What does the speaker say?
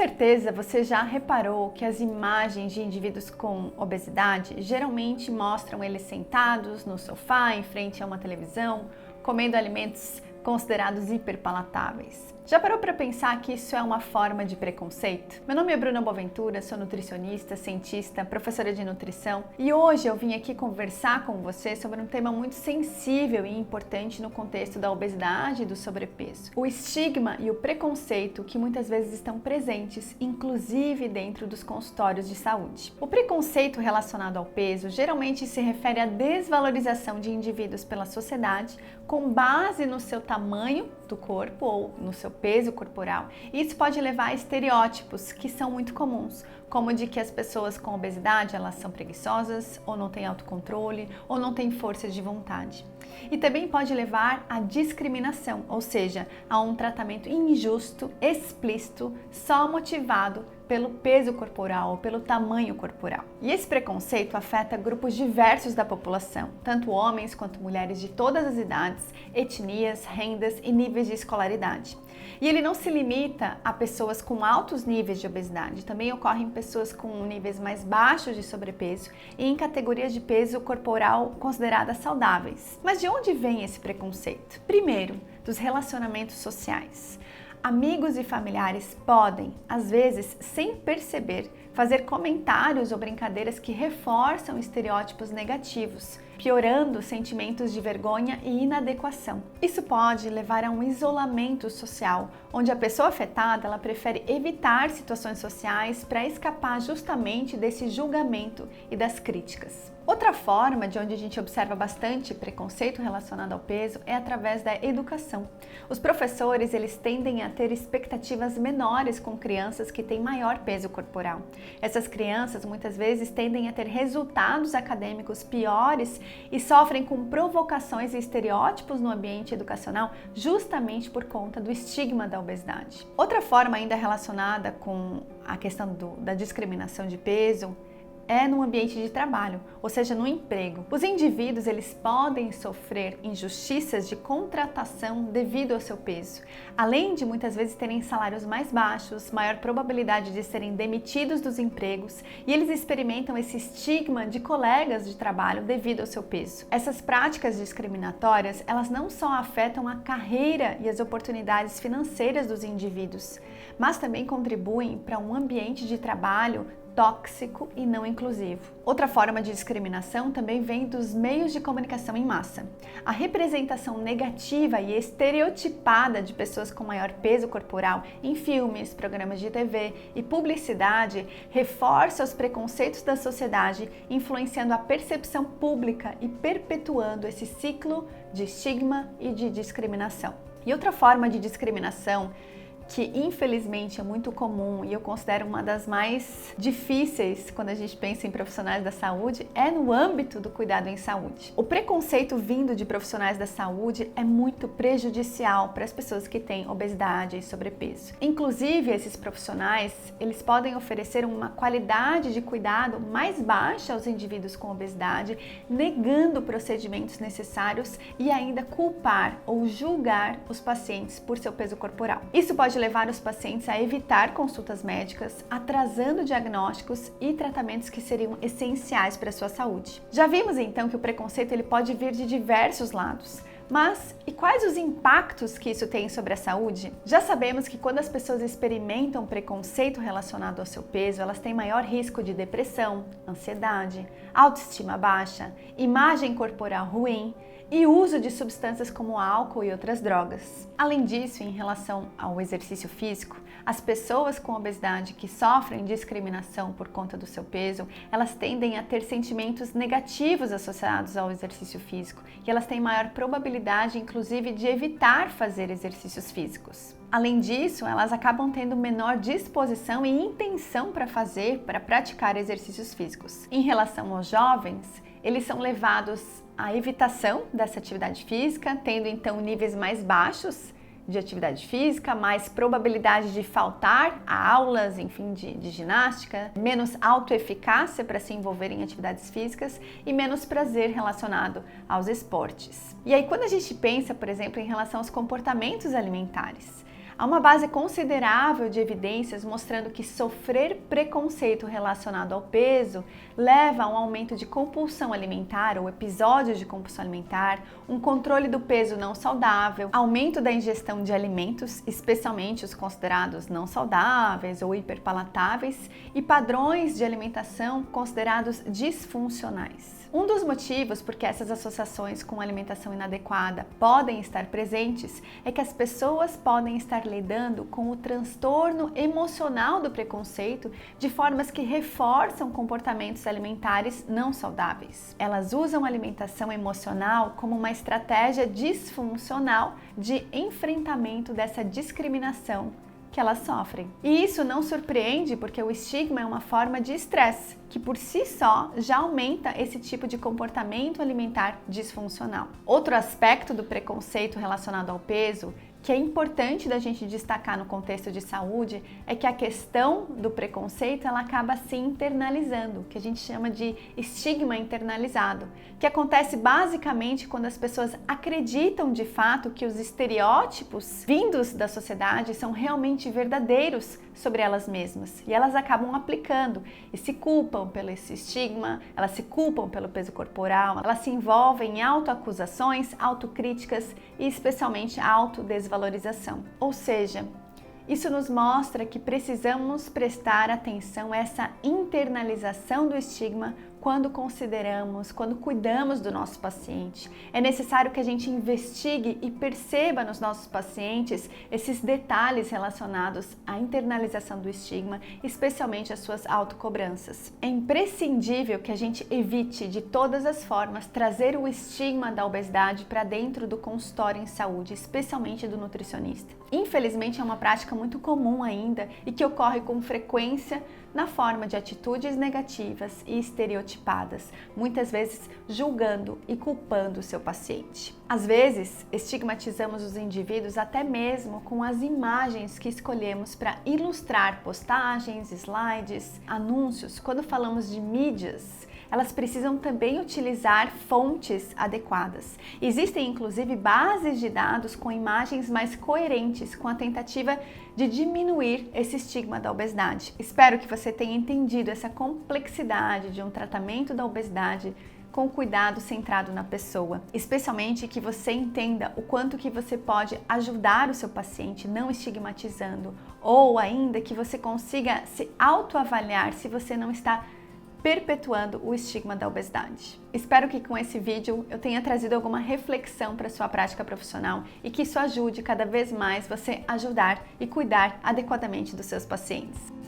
certeza você já reparou que as imagens de indivíduos com obesidade geralmente mostram eles sentados no sofá, em frente a uma televisão, comendo alimentos considerados hiperpalatáveis. Já parou para pensar que isso é uma forma de preconceito? Meu nome é Bruna Boaventura, sou nutricionista, cientista, professora de nutrição e hoje eu vim aqui conversar com você sobre um tema muito sensível e importante no contexto da obesidade e do sobrepeso. O estigma e o preconceito que muitas vezes estão presentes, inclusive dentro dos consultórios de saúde. O preconceito relacionado ao peso geralmente se refere à desvalorização de indivíduos pela sociedade com base no seu tamanho do corpo ou no seu peso corporal. Isso pode levar a estereótipos que são muito comuns, como de que as pessoas com obesidade elas são preguiçosas, ou não têm autocontrole, ou não têm força de vontade. E também pode levar à discriminação, ou seja, a um tratamento injusto, explícito, só motivado pelo peso corporal ou pelo tamanho corporal. E esse preconceito afeta grupos diversos da população, tanto homens quanto mulheres de todas as idades, etnias, rendas e níveis de escolaridade. E ele não se limita a pessoas com altos níveis de obesidade, também ocorre em pessoas com níveis mais baixos de sobrepeso e em categorias de peso corporal consideradas saudáveis. Mas de onde vem esse preconceito? Primeiro, dos relacionamentos sociais. Amigos e familiares podem, às vezes, sem perceber, fazer comentários ou brincadeiras que reforçam estereótipos negativos, piorando sentimentos de vergonha e inadequação. Isso pode levar a um isolamento social, onde a pessoa afetada ela prefere evitar situações sociais para escapar justamente desse julgamento e das críticas. Outra forma de onde a gente observa bastante preconceito relacionado ao peso é através da educação. Os professores eles tendem a ter expectativas menores com crianças que têm maior peso corporal. Essas crianças muitas vezes tendem a ter resultados acadêmicos piores e sofrem com provocações e estereótipos no ambiente educacional justamente por conta do estigma da obesidade. Outra forma ainda relacionada com a questão da discriminação de peso é no ambiente de trabalho, ou seja, no emprego. Os indivíduos eles podem sofrer injustiças de contratação devido ao seu peso, além de muitas vezes terem salários mais baixos, maior probabilidade de serem demitidos dos empregos e eles experimentam esse estigma de colegas de trabalho devido ao seu peso. Essas práticas discriminatórias, elas não só afetam a carreira e as oportunidades financeiras dos indivíduos, mas também contribuem para um ambiente de trabalho tóxico e não inclusivo. Outra forma de discriminação também vem dos meios de comunicação em massa. A representação negativa e estereotipada de pessoas com maior peso corporal em filmes, programas de TV e publicidade reforça os preconceitos da sociedade, influenciando a percepção pública e perpetuando esse ciclo de estigma e de discriminação. E outra forma de discriminação que infelizmente é muito comum e eu considero uma das mais difíceis quando a gente pensa em profissionais da saúde, é no âmbito do cuidado em saúde. O preconceito vindo de profissionais da saúde é muito prejudicial para as pessoas que têm obesidade e sobrepeso. Inclusive, esses profissionais, eles podem oferecer uma qualidade de cuidado mais baixa aos indivíduos com obesidade, negando procedimentos necessários e ainda culpar ou julgar os pacientes por seu peso corporal. Isso pode levar os pacientes a evitar consultas médicas, atrasando diagnósticos e tratamentos que seriam essenciais para a sua saúde. Já vimos então que o preconceito ele pode vir de diversos lados. Mas e quais os impactos que isso tem sobre a saúde? Já sabemos que quando as pessoas experimentam preconceito relacionado ao seu peso, elas têm maior risco de depressão, ansiedade, autoestima baixa, imagem corporal ruim e uso de substâncias como álcool e outras drogas. Além disso, em relação ao exercício físico, as pessoas com obesidade que sofrem discriminação por conta do seu peso, elas tendem a ter sentimentos negativos associados ao exercício físico e elas têm maior probabilidade, inclusive, de evitar fazer exercícios físicos. Além disso, elas acabam tendo menor disposição e intenção para praticar exercícios físicos. Em relação aos jovens, eles são levados à evitação dessa atividade física, tendo então níveis mais baixos de atividade física, mais probabilidade de faltar a aulas, enfim, de ginástica, menos autoeficácia para se envolver em atividades físicas e menos prazer relacionado aos esportes. E aí, quando a gente pensa, por exemplo, em relação aos comportamentos alimentares, Há uma base considerável de evidências mostrando que sofrer preconceito relacionado ao peso leva a um aumento de compulsão alimentar ou episódios de compulsão alimentar, um controle do peso não saudável, aumento da ingestão de alimentos, especialmente os considerados não saudáveis ou hiperpalatáveis, e padrões de alimentação considerados disfuncionais. Um dos motivos por que essas associações com alimentação inadequada podem estar presentes é que as pessoas podem estar lidando com o transtorno emocional do preconceito de formas que reforçam comportamentos alimentares não saudáveis. Elas usam a alimentação emocional como uma estratégia disfuncional de enfrentamento dessa discriminação que elas sofrem. E isso não surpreende porque o estigma é uma forma de estresse, que por si só já aumenta esse tipo de comportamento alimentar disfuncional. Outro aspecto do preconceito relacionado ao peso que é importante da gente destacar no contexto de saúde é que a questão do preconceito ela acaba se internalizando, que a gente chama de estigma internalizado, que acontece basicamente quando as pessoas acreditam de fato que os estereótipos vindos da sociedade são realmente verdadeiros sobre elas mesmas e elas acabam aplicando e se culpam pelo esse estigma, elas se culpam pelo peso corporal, elas se envolvem em autoacusações, autocríticas e especialmente autodesvalorização. Ou seja, isso nos mostra que precisamos prestar atenção a essa internalização do estigma quando consideramos, quando cuidamos do nosso paciente. É necessário que a gente investigue e perceba nos nossos pacientes esses detalhes relacionados à internalização do estigma, especialmente as suas autocobranças. É imprescindível que a gente evite de todas as formas trazer o estigma da obesidade para dentro do consultório em saúde, especialmente do nutricionista. Infelizmente é uma prática muito comum ainda e que ocorre com frequência na forma de atitudes negativas e estereotipadas, muitas vezes julgando e culpando o seu paciente. Às vezes, estigmatizamos os indivíduos até mesmo com as imagens que escolhemos para ilustrar postagens, slides, anúncios. Quando falamos de mídias, elas precisam também utilizar fontes adequadas. Existem inclusive bases de dados com imagens mais coerentes com a tentativa de diminuir esse estigma da obesidade. Espero que você tenha entendido essa complexidade de um tratamento da obesidade com cuidado centrado na pessoa, especialmente que você entenda o quanto que você pode ajudar o seu paciente não estigmatizando, ou ainda que você consiga se autoavaliar se você não está perpetuando o estigma da obesidade. Espero que com esse vídeo eu tenha trazido alguma reflexão para a sua prática profissional e que isso ajude cada vez mais você a ajudar e cuidar adequadamente dos seus pacientes.